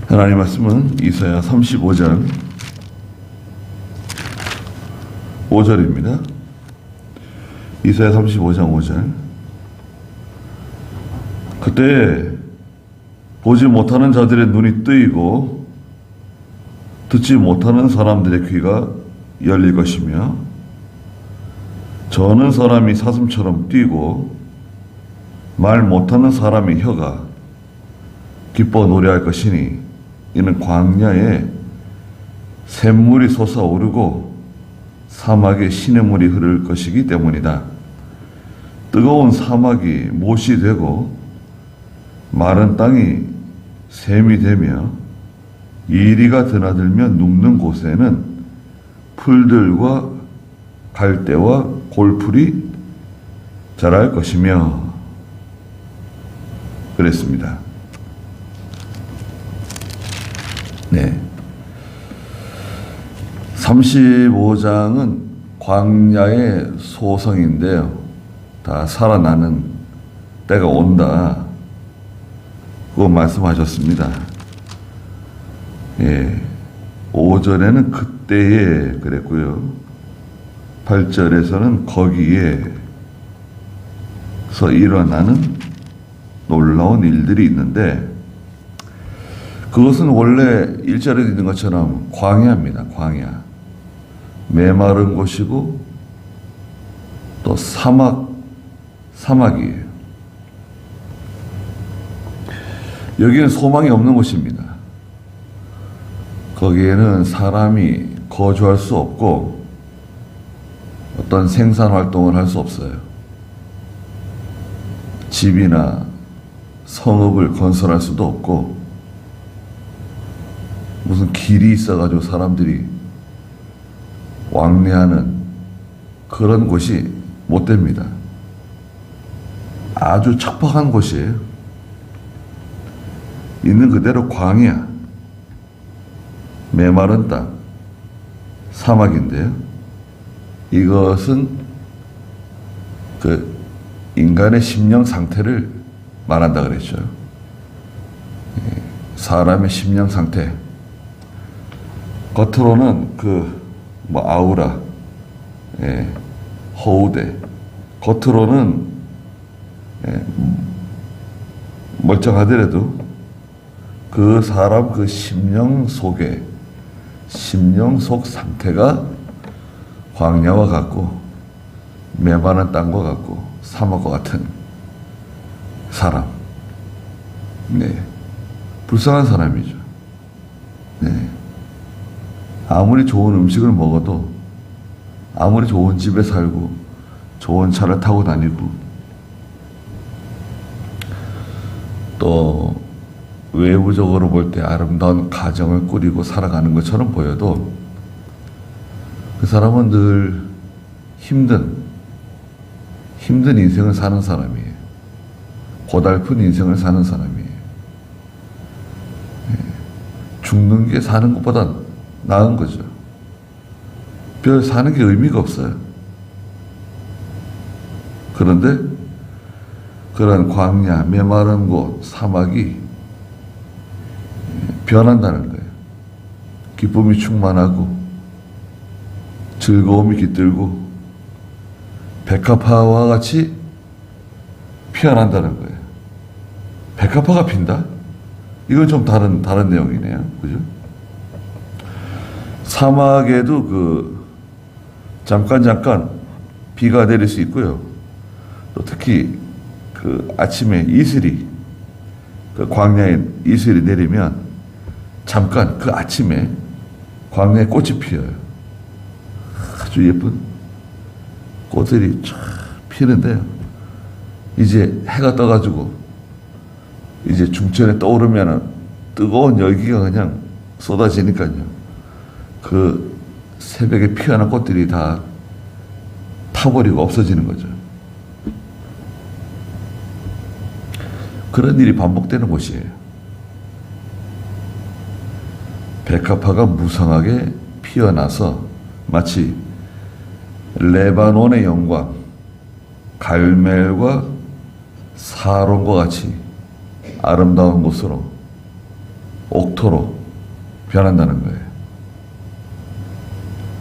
하나님 말씀은 이사야 35장 5절입니다. 이사야 35장 5절. 그때 보지 못하는 자들의 눈이 뜨이고 듣지 못하는 사람들의 귀가 열릴 것이며 저는 사람이 사슴처럼 뛰고 말 못하는 사람의 혀가 기뻐 노래할 것이니 이는 광야에 샘물이 솟아오르고 사막에 시냇물이 흐를 것이기 때문이다. 뜨거운 사막이 못이 되고 마른 땅이 샘이 되며 이리가 드나들며 눕는 곳에는 풀들과 갈대와 골풀이 자랄 것이며 그랬습니다. 네. 35장은 광야의 소성인데요. 다 살아나는 때가 온다. 그거 말씀하셨습니다. 예. 5절에는 그때에 그랬고요. 8절에서는 거기에서 일어나는 놀라운 일들이 있는데 그것은 원래 1절에 있는 것처럼 광야입니다. 광야. 메마른 곳이고 또 사막이에요. 여기는 소망이 없는 곳입니다. 거기에는 사람이 거주할 수 없고 어떤 생산 활동을 할 수 없어요. 집이나 성읍을 건설할 수도 없고 무슨 길이 있어가지고 사람들이 왕래하는 그런 곳이 못 됩니다. 아주 척박한 곳이에요. 있는 그대로 광야, 메마른 땅, 사막인데요. 이것은 그 인간의 심령 상태를 말한다 그랬죠. 사람의 심령 상태. 겉으로는 아우라, 허우대. 겉으로는 멀쩡하더라도 그 사람 그 심령 속 상태가 광야와 같고 메마른 땅과 같고 사막과 같은 사람. 네. 불쌍한 사람이죠. 네. 아무리 좋은 음식을 먹어도 아무리 좋은 집에 살고 좋은 차를 타고 다니고 또 외부적으로 볼 때 아름다운 가정을 꾸리고 살아가는 것처럼 보여도 그 사람은 늘 힘든 인생을 사는 사람이에요. 고달픈 인생을 사는 사람이에요. 죽는 게 사는 것보다 나은 거죠. 별 사는 게 의미가 없어요. 그런데 그런 광야, 메마른 곳, 사막이 변한다는 거예요. 기쁨이 충만하고 즐거움이 깃들고 백합화와 같이 피어난다는 거예요. 백합화가 핀다? 이건 좀 다른 내용이네요. 그죠? 사막에도 잠깐 비가 내릴 수 있고요. 또 특히 아침에 이슬이, 광야에 이슬이 내리면 잠깐 아침에 광야에 꽃이 피어요. 아주 예쁜 꽃들이 쫙 피는데요. 이제 해가 떠가지고 이제 중천에 떠오르면 뜨거운 열기가 그냥 쏟아지니까요. 그 새벽에 피어난 꽃들이 다 타버리고 없어지는 거죠. 그런 일이 반복되는 곳이에요. 백합화가 무성하게 피어나서 마치 레바논의 영광, 갈멜과 사론과 같이 아름다운 곳으로 옥토로 변한다는 거예요.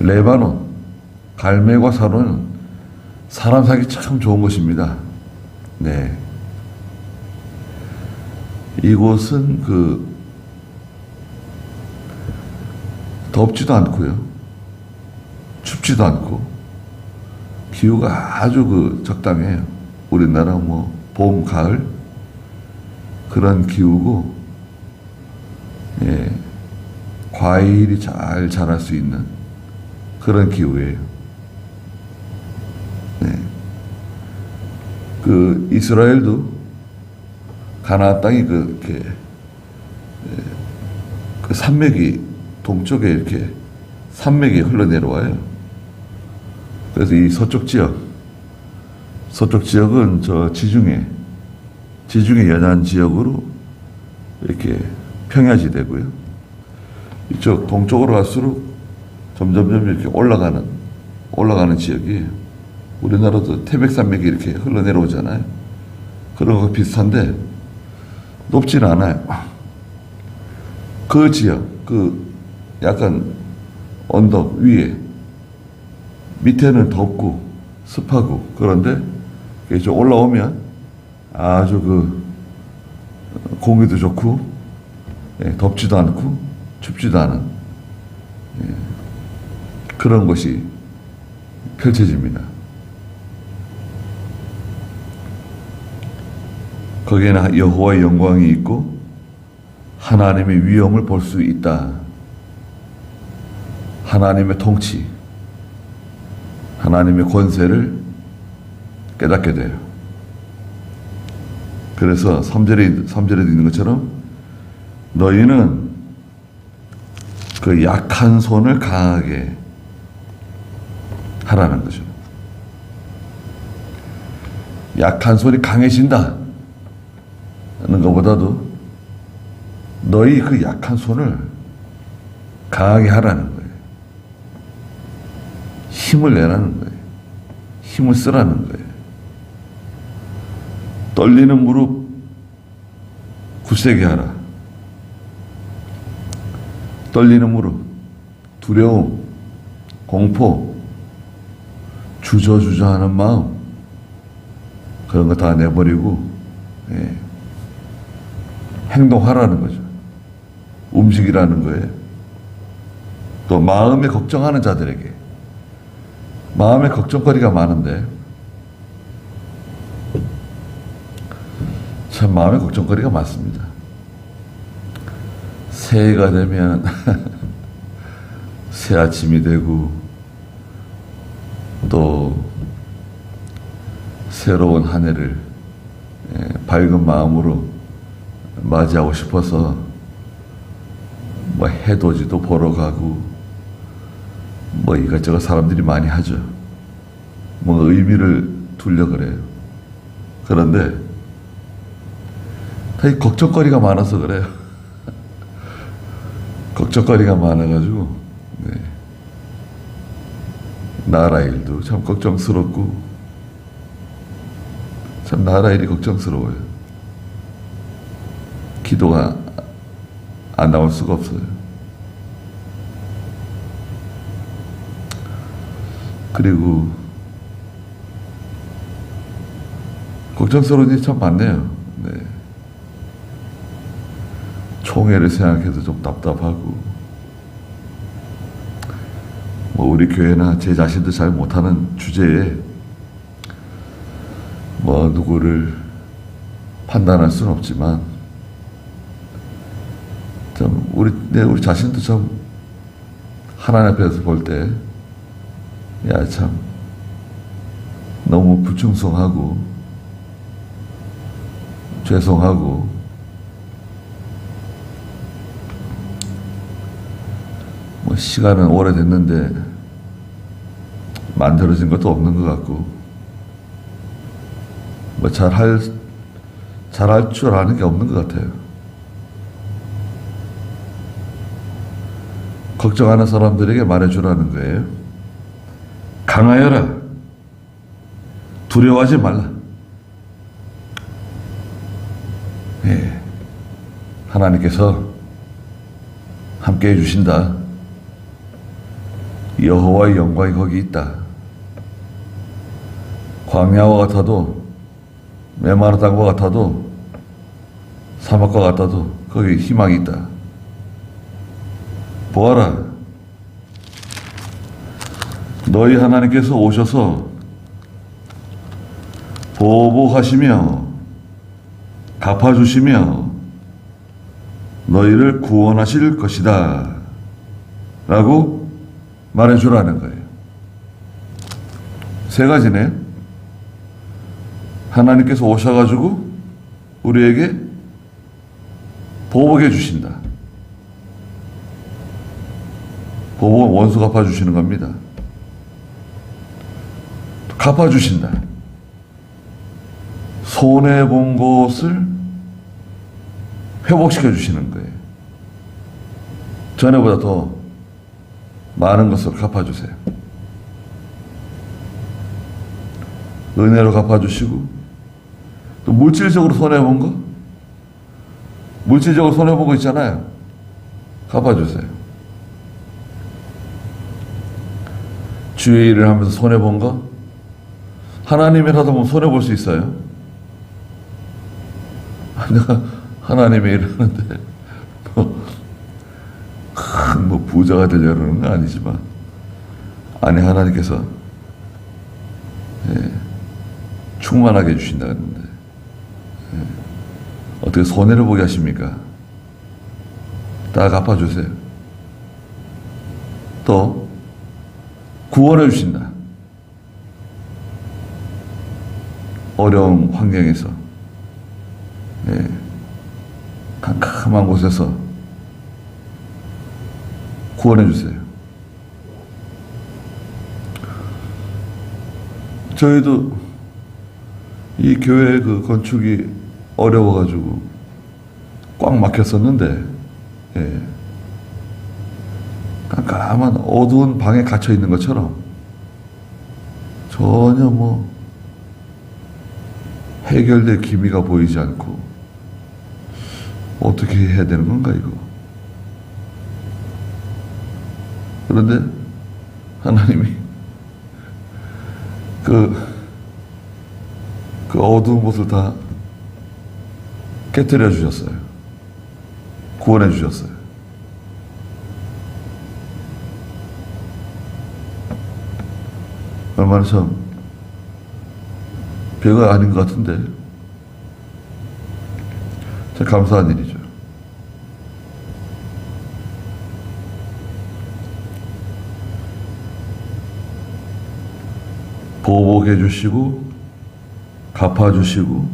레바논, 갈멜과 사로는 사람 살기 참 좋은 곳입니다. 네. 이곳은 덥지도 않고요. 춥지도 않고, 기후가 아주 적당해요. 우리나라 봄, 가을, 그런 기후고, 예, 과일이 잘 자랄 수 있는 그런 기후예요. 네. 이스라엘도 가나안 땅이 산맥이 동쪽에 이렇게 산맥이 흘러내려와요. 그래서 이 서쪽 지역은 저 지중해 연안 지역으로 이렇게 평야지대고요. 이쪽 동쪽으로 갈수록 점점점 이렇게 올라가는 지역이에요. 우리나라도 태백산맥이 이렇게 흘러내려오잖아요. 그런 거 비슷한데 높지는 않아요. 그 지역, 약간 언덕 위에 밑에는 덥고 습하고, 그런데 이제 올라오면 아주 공기도 좋고, 예, 덥지도 않고 춥지도 않은, 예, 그런 것이 펼쳐집니다. 거기에는 여호와의 영광이 있고 하나님의 위엄을 볼 수 있다. 하나님의 통치, 하나님의 권세를 깨닫게 돼요. 그래서 3절에 있는 것처럼 너희는 그 약한 손을 강하게 하라는 거죠. 약한 손이 강해진다 하는 것보다도 너희 그 약한 손을 강하게 하라는 거예요. 힘을 내라는 거예요. 힘을 쓰라는 거예요. 떨리는 무릎 굳세게 하라. 떨리는 무릎, 두려움, 공포, 주저주저하는 마음, 그런 거 다 내버리고, 예, 행동하라는 거죠. 움직이라는 거예요. 또 마음에 걱정하는 자들에게, 마음에 걱정거리가 많은데, 참 마음에 걱정거리가 많습니다. 새해가 되면 새 아침이 되고, 또 새로운 한 해를 밝은 마음으로 맞이하고 싶어서 해돋이도 보러 가고 이것저것 사람들이 많이 하죠. 의미를 두려 그래요. 그런데 다 이 걱정거리가 많아서 그래요. 걱정거리가 많아가지고, 네, 나라 일도 참 걱정스럽고, 참 나라 일이 걱정스러워요. 기도가 안 나올 수가 없어요. 그리고 걱정스러운 일이 참 많네요. 네. 총회를 생각해도 좀 답답하고, 우리 교회나 제 자신도 잘 못하는 주제에 누구를 판단할 수는 없지만, 좀 우리 자신도 좀 하나님 앞에서 볼 때, 참 너무 불충성하고 죄송하고, 시간은 오래됐는데 만들어진 것도 없는 것 같고, 잘할 줄 아는 게 없는 것 같아요. 걱정하는 사람들에게 말해주라는 거예요. 강하여라. 두려워하지 말라. 예. 하나님께서 함께 해주신다. 여호와의 영광이 거기 있다. 광야와 같아도 메마른 땅과 같아도 사막과 같아도 거기 희망이 있다. 보아라, 너희 하나님께서 오셔서 보복하시며 갚아주시며 너희를 구원하실 것이다 라고 말해주라는 거예요. 세 가지네. 하나님께서 오셔가지고 우리에게 보복해 주신다. 보복은 원수 갚아주시는 겁니다. 갚아주신다. 손해본 것을 회복시켜 주시는 거예요. 전에보다 더 많은 것을 갚아주세요. 은혜로 갚아주시고, 또 물질적으로 손해본 거, 물질적으로 손해본 거 있잖아요. 갚아주세요. 주의 일을 하면서 손해본 거, 하나님의 일하다 보면 손해볼 수 있어요. 내가 하나님의 일을 하는데 큰 부자가 되려는 건 아니지만, 아니 하나님께서 충만하게 해주신다 그러는데 어떻게 손해를 보게 하십니까? 다 갚아주세요. 또 구원해 주신다. 어려운 환경에서 캄캄한 곳에서 구원해 주세요. 저희도 이 교회 그 건축이 어려워가지고 꽉 막혔었는데, 깜깜한 어두운 방에 갇혀 있는 것처럼 전혀 해결될 기미가 보이지 않고 어떻게 해야 되는 건가 이거. 그런데 하나님이 그 어두운 곳을 다 깨뜨려 주셨어요. 구원해 주셨어요. 얼마나 참 별거 아닌 것 같은데 참 감사한 일이죠. 보복해 주시고 갚아 주시고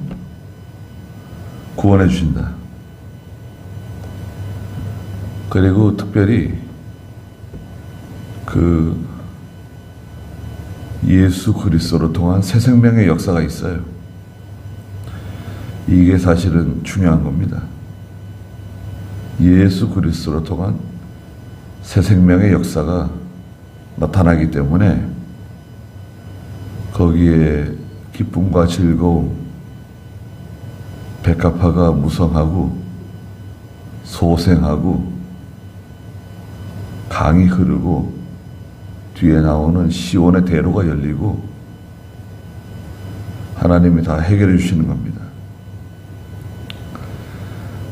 구원해 주신다. 그리고 특별히 그 예수 그리스도로 통한 새 생명의 역사가 있어요. 이게 사실은 중요한 겁니다. 예수 그리스도로 통한 새 생명의 역사가 나타나기 때문에 거기에 기쁨과 즐거움, 백합화가 무성하고 소생하고 강이 흐르고 뒤에 나오는 시온의 대로가 열리고 하나님이 다 해결해 주시는 겁니다.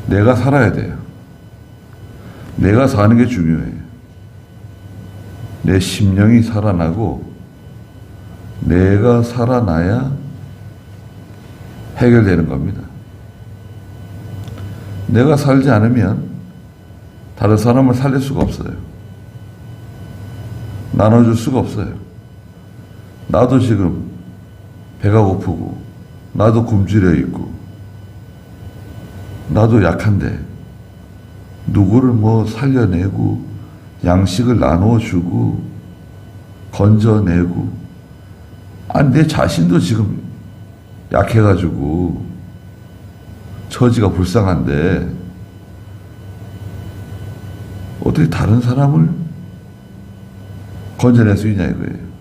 내가 살아야 돼요. 내가 사는 게 중요해요. 내 심령이 살아나고 내가 살아나야 해결되는 겁니다. 내가 살지 않으면 다른 사람을 살릴 수가 없어요. 나눠줄 수가 없어요. 나도 지금 배가 고프고 나도 굶주려 있고 나도 약한데 누구를 살려내고 양식을 나눠주고 건져내고 내 자신도 지금 약해가지고 처지가 불쌍한데 어떻게 다른 사람을 건져낼 수 있냐 이거예요.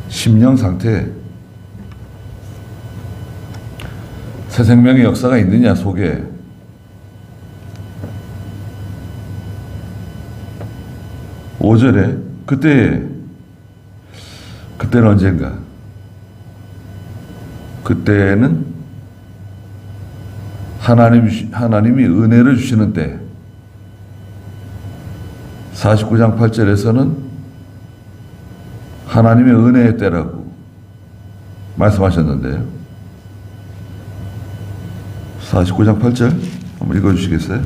심령 상태, 새 생명의 역사가 있느냐 속에 5절에 그때는 언젠가? 그때는 하나님이 은혜를 주시는 때. 49장 8절에서는 하나님의 은혜의 때라고 말씀하셨는데요. 49장 8절 한번 읽어주시겠어요?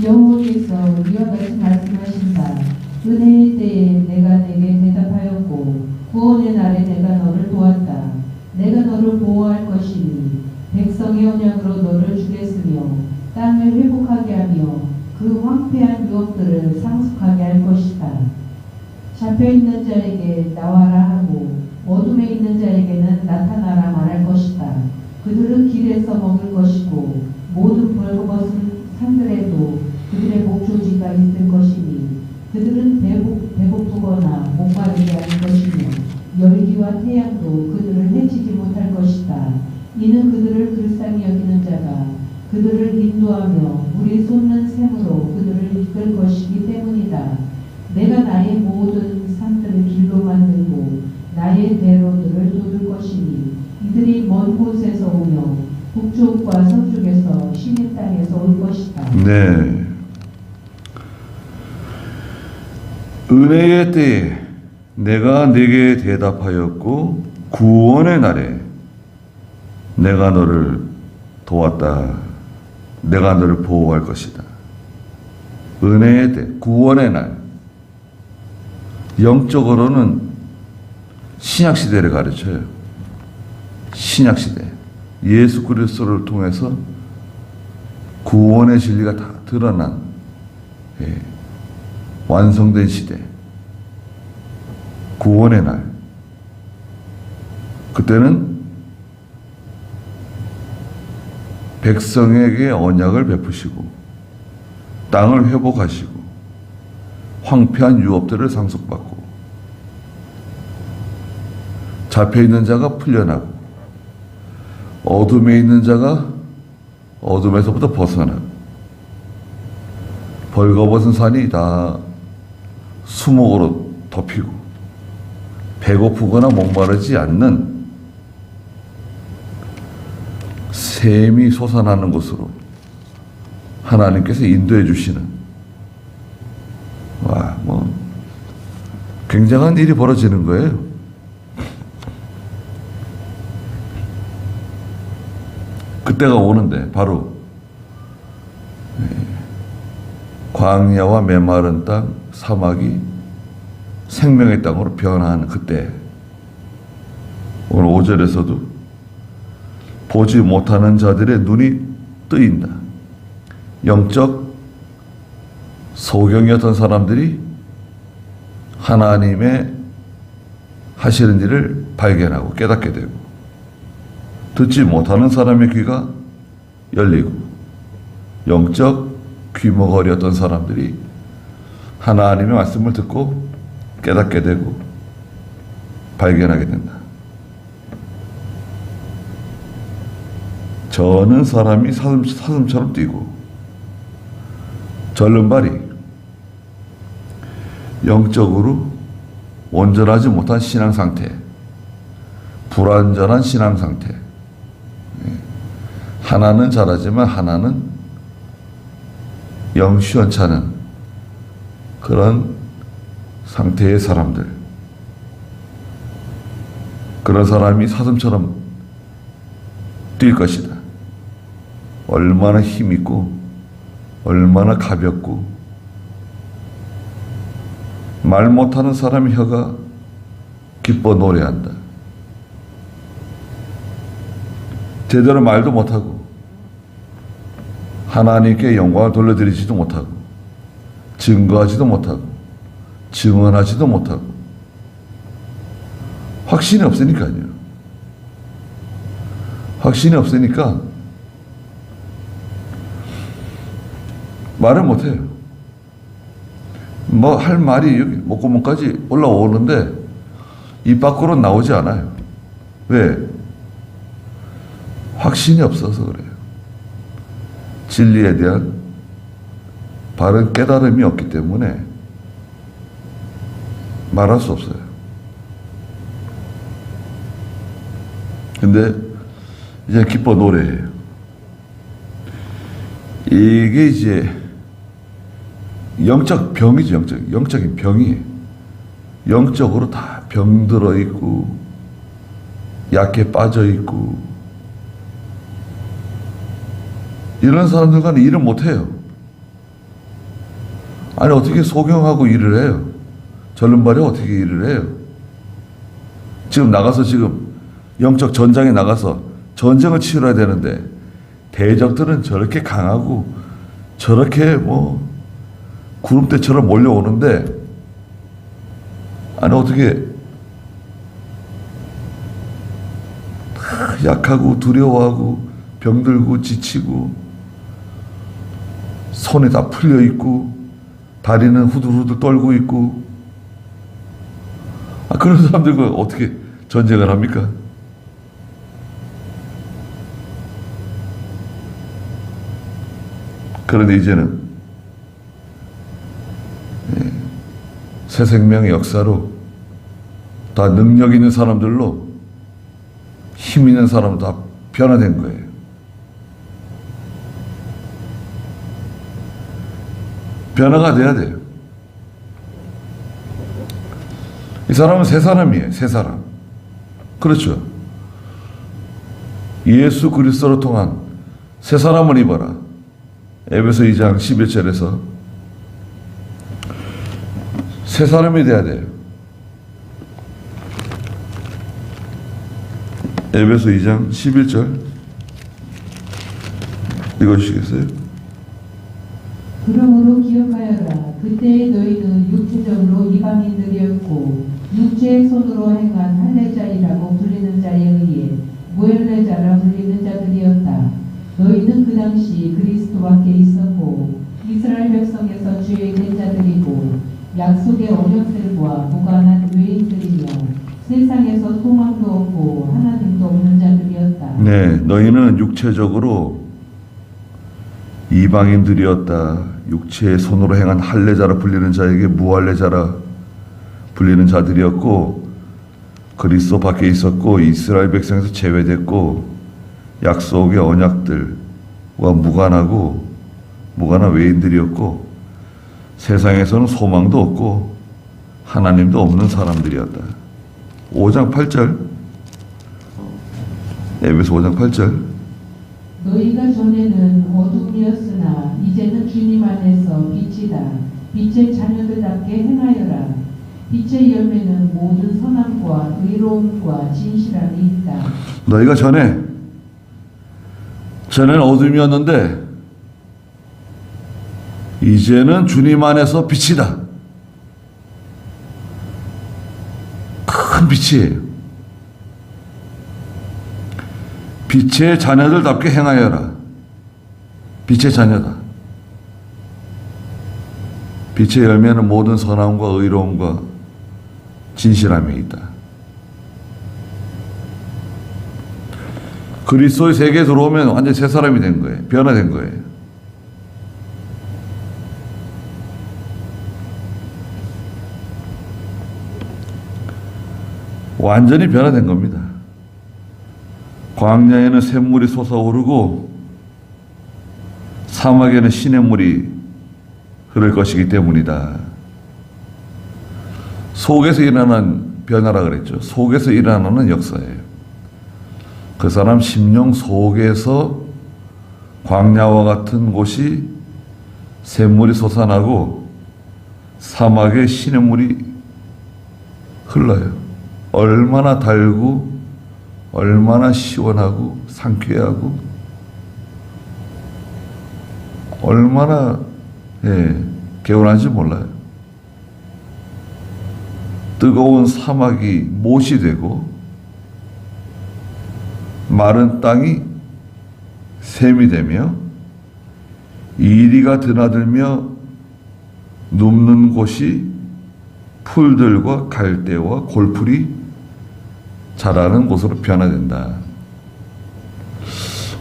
여호와께서 이와 같이 말씀하신다. 은혜의 때에 내가 내게 대답하였고 구원의 날에 내가 너를 도왔다. 내가 너를 보호할 것이니 백성의 언약으로 너를 주겠으며 땅을 회복하게 하며 그 황폐한 유업들을 상속하게 할 것이다. 잡혀있는 자에게 나와라 하고 어둠에 있는 자에게는 나타나라 말할 것이다. 그들은 길에서 먹을 것이고 모든 벌거벗은 산들에도 그들의 목조지가 있을 것이니 그들은 배고프거나 목마르게 할 것이며 열기와 태양도 그들을 해치지 못할 것이다. 이는 그들을 불쌍히 여기는 자가 그들을 인도하며 물이 솟는 샘으로 그들을 이끌 것이기 때문이다. 내가 나의 모든 산들을 길로 만들고 나의 대로들을 돋을 것이니 이들이 먼 곳에서 오며 북쪽과 서쪽에서 시내 땅에서 올 것이다. 네. 은혜의 때에 내가 네게 대답하였고 구원의 날에 내가 너를 도왔다. 내가 너를 보호할 것이다. 은혜의 때, 구원의 날. 영적으로는 신약시대를 가르쳐요. 신약시대. 예수 그리스도를 통해서 구원의 진리가 다 드러난 완성된 시대. 구원의 날. 그때는 백성에게 언약을 베푸시고 땅을 회복하시고 황폐한 유업들을 상속받고 잡혀있는 자가 풀려나고 어둠에 있는 자가 어둠에서부터 벗어나고 벌거벗은 산이 다 수목으로 덮이고 배고프거나 목마르지 않는 샘이 솟아나는 곳으로 하나님께서 인도해 주시는 굉장한 일이 벌어지는 거예요. 그때가 오는데 바로 광야와 메마른 땅, 사막이 생명의 땅으로 변화하는 그때. 오늘 5절에서도 보지 못하는 자들의 눈이 뜨인다. 영적 소경이었던 사람들이 하나님의 하시는 일을 발견하고 깨닫게 되고, 듣지 못하는 사람의 귀가 열리고, 영적 귀머거리였던 사람들이 하나님의 말씀을 듣고 깨닫게 되고 발견하게 된다. 저는 사람이 사슴처럼 뛰고 절른 발이 영적으로 온전하지 못한 신앙 상태, 불완전한 신앙 상태. 하나는 잘하지만 하나는 영 시원찮은 그런 상태의 사람들. 그런 사람이 사슴처럼 뛸 것이다. 얼마나 힘있고 얼마나 가볍고, 말 못하는 사람의 혀가 기뻐 노래한다. 제대로 말도 못하고 하나님께 영광을 돌려드리지도 못하고 증거하지도 못하고 증언하지도 못하고 확신이 없으니까요. 확신이 없으니까 말을 못해요. 뭐 할 말이 여기 목구멍까지 올라오는데 입 밖으로 나오지 않아요. 왜? 확신이 없어서 그래요. 진리에 대한 바른 깨달음이 없기 때문에 말할 수 없어요. 근데 이제 기뻐 노래해요. 이게 이제 영적 병이죠. 영적인 병이에요. 영적으로 다 병들어 있고 약해 빠져 있고 이런 사람들과는 일을 못해요. 아니 어떻게 소경하고 일을 해요? 절름발이 어떻게 일을 해요? 지금 나가서 지금 영적 전장에 나가서 전쟁을 치러야 되는데 대적들은 저렇게 강하고 저렇게 뭐 구름대처럼 몰려오는데 아니 어떻게 약하고 두려워하고 병들고 지치고 손에 다 풀려 있고 다리는 후들후들 떨고 있고 그런 사람들과 어떻게 전쟁을 합니까? 그런데 이제는 새 생명의 역사로 다 능력 있는 사람들로 힘 있는 사람도 다 변화된 거예요. 변화가 돼야 돼요. 이 사람은 새 사람이에요. 새 사람. 그렇죠. 예수 그리스도로 통한 새 사람을 입어라. 에베소 2장 11절에서 새 사람이 돼야 돼요. 에베소 2장 11절 읽어주시겠어요? 그러므로 기억하여라. 그때의 너희는 육체적으로 이방인들이었고 육체의 손으로 행한 할례자이라고 불리는 자에 의해 무할례자라 불리는 자들이었다. 너희는 그 당시 그리스도 밖에 있었고 이스라엘 백성에서 죄된 자들이고 약속의 언약들과 무관한 외인들이며 세상에서 소망도 없고 하나님도 없는 자들이었다. 네, 너희는 육체적으로 이방인들이었다. 육체의 손으로 행한 할례자라 불리는 자에게 무할례자라 불리는 자들이었고 그리스도 밖에 있었고 이스라엘 백성에서 제외됐고 약속의 언약들과 무관한 외인들이었고 세상에서는 소망도 없고 하나님도 없는 사람들이었다. 5장 8절 에베소 5장 8절 너희가 전에는 어둠이었으나 이제는 주님 안에서 빛이다. 빛의 자녀들답게 행하여라. 빛의 열매는 모든 선함과 의로움과 진실함이 있다. 너희가 전에는 어둠이었는데 이제는 주님 안에서 빛이다. 큰 빛이에요. 빛의 자녀들답게 행하여라. 빛의 자녀다. 빛의 열매는 모든 선함과 의로움과 진실함이 있다. 그리스도의 세계에 들어오면 완전히 새 사람이 된 거예요. 변화된 거예요. 완전히 변화된 겁니다. 광야에는 샘물이 솟아오르고 사막에는 시냇물이 흐를 것이기 때문이다. 속에서 일어나는 변화라 그랬죠. 속에서 일어나는 역사예요. 그 사람 심령 속에서 광야와 같은 곳이 샘물이 솟아나고 사막에 시냇물이 흘러요. 얼마나 달고 얼마나 시원하고 상쾌하고 얼마나 개운한지 몰라요. 뜨거운 사막이 못이 되고 마른 땅이 샘이 되며 이리가 드나들며 눕는 곳이 풀들과 갈대와 골풀이 자라는 곳으로 변화된다.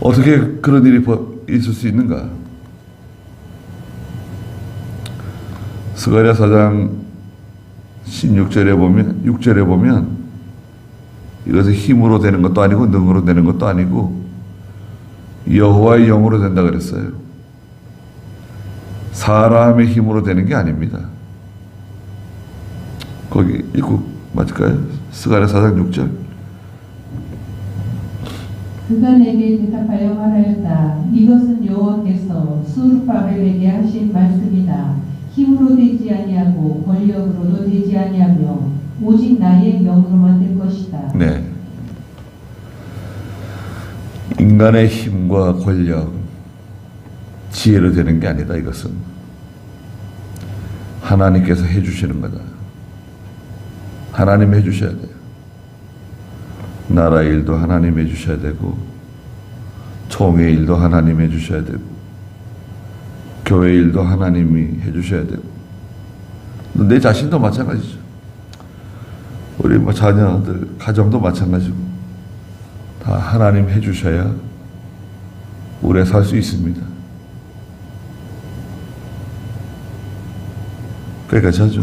어떻게 그런 일이 있을 수 있는가? 스가랴 4장 16절에 보면, 6절에 보면 이것은 힘으로 되는 것도 아니고 능으로 되는 것도 아니고 여호와의 영으로 된다 그랬어요. 사람의 힘으로 되는 게 아닙니다. 거기 읽고 맞을까요? 스가랴 4장 6절. 그가 내게 대답하여 말하였다. 이것은 여호와께서 스룹바벨에게 하신 말씀이다. 힘으로 되지 아니하고 권력으로도 되지 아니하며 오직 나의 명으로만 될 것이다. 네. 인간의 힘과 권력, 지혜로 되는 게 아니다. 이것은 하나님께서 해주시는 거다. 하나님 해주셔야 돼요. 나라 일도 하나님 해주셔야 되고, 총회 일도 하나님 해주셔야 되고, 교회 일도 하나님이 해주셔야 되고, 내 자신도 마찬가지죠. 우리 뭐 자녀들, 가정도 마찬가지고, 다 하나님 해주셔야 오래 살 수 있습니다. 그러니까 저죠.